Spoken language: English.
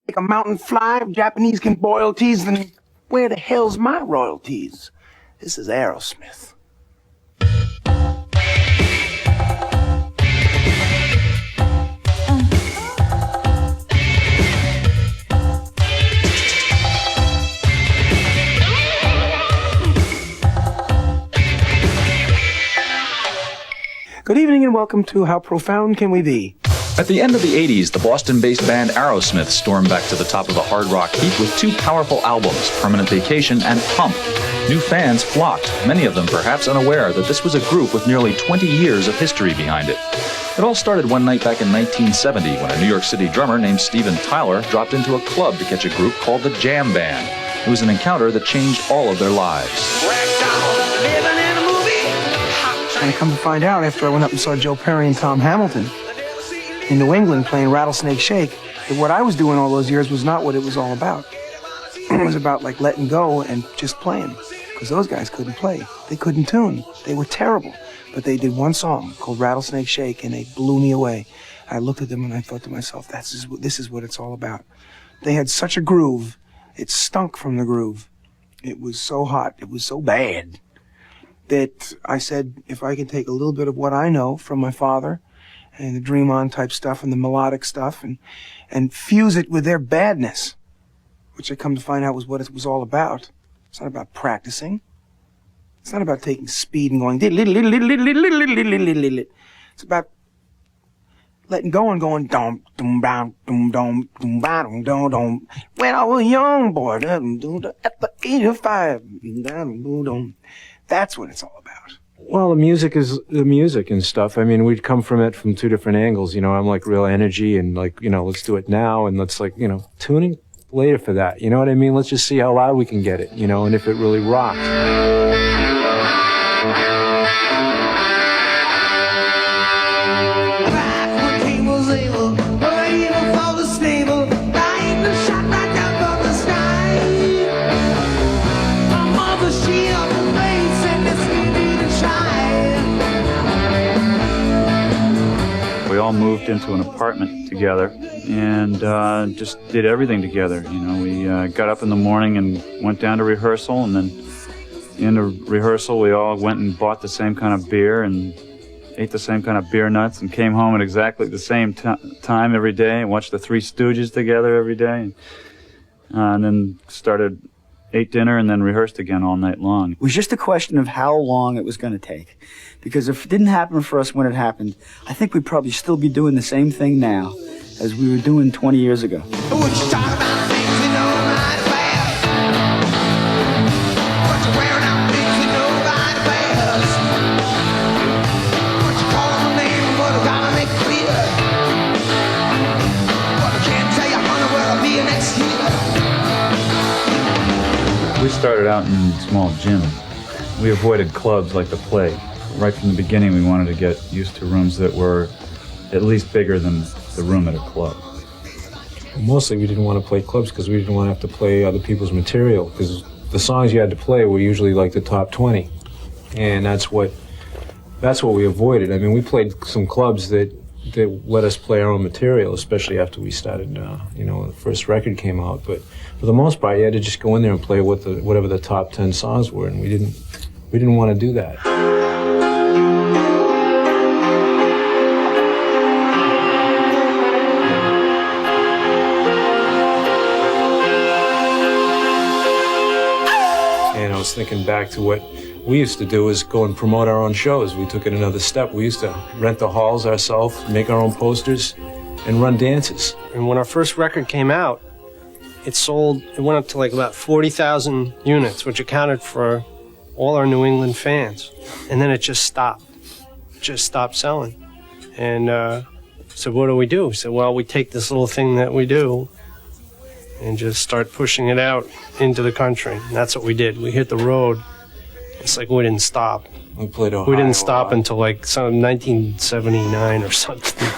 Like a mountain fly, if Japanese can boil teas, then where the hell's my royalties? This is Aerosmith. Good evening and welcome to How Profound Can We Be? At the end of the 80s, the Boston-based band Aerosmith stormed back to the top of the hard rock heap with two powerful albums, Permanent Vacation and Pump. New fans flocked, many of them perhaps unaware that this was a group with nearly 20 years of history behind it. It all started one night back in 1970 when a New York City drummer named Steven Tyler dropped into a club to catch a group called the Jam Band. It was an encounter that changed all of their lives. And I come to find out after I went up and saw Joe Perry and Tom Hamilton in New England playing Rattlesnake Shake, that what I was doing all those years was not what it was all about. It was about like letting go and just playing, because those guys couldn't play. They couldn't tune. They were terrible. But they did one song called Rattlesnake Shake and they blew me away. I looked at them and I thought to myself, this is what it's all about. They had such a groove. It stunk from the groove. It was so hot. It was so bad that I said, if I can take a little bit of what I know from my father and the Dream On type stuff and the melodic stuff and fuse it with their badness, which I come to find out was what it was all about. It's not about practicing. It's not about taking speed and going. It's about letting go and going dum dum dum dum dum dum dum dum dum. When I was a young boy, at the age of 5, that's what it's all about. Well, the music is the music and stuff. I mean, we'd come from it from two different angles. You know, I'm like real energy and like, you know, let's do it now and let's like, you know, tuning later for that. You know what I mean? Let's just see how loud we can get it, you know, and if it really rocks. We all moved into an apartment together and just did everything together. You know, we got up in the morning and went down to rehearsal, and then in the rehearsal we all went and bought the same kind of beer and ate the same kind of beer nuts and came home at exactly the same time every day and watched the Three Stooges together every day, and then ate dinner and then rehearsed again all night long. It was just a question of how long it was going to take. Because if it didn't happen for us when it happened, I think we'd probably still be doing the same thing now as we were doing 20 years ago. We started out in a small gym. We avoided clubs like the Plague. Right from the beginning, we wanted to get used to rooms that were at least bigger than the room at a club. Mostly we didn't want to play clubs because we didn't want to have to play other people's material, because the songs you had to play were usually like the top 20. And that's what we avoided. I mean, we played some clubs that let us play our own material, especially after we started, you know, the first record came out. But for the most part, you had to just go in there and play whatever the top 10 songs were, and we didn't want to do that. And I was thinking back to what we used to do is go and promote our own shows. We took it another step. We used to rent the halls ourselves, make our own posters, and run dances. And when our first record came out, it went up to like about 40,000 units, which accounted for all our New England fans. And then it just stopped. It just stopped selling. And so what do? We said, well, we take this little thing that we do and just start pushing it out into the country. And that's what we did. We hit the road. It's like we didn't stop. We played Ohio. We didn't stop until like 1979 or something.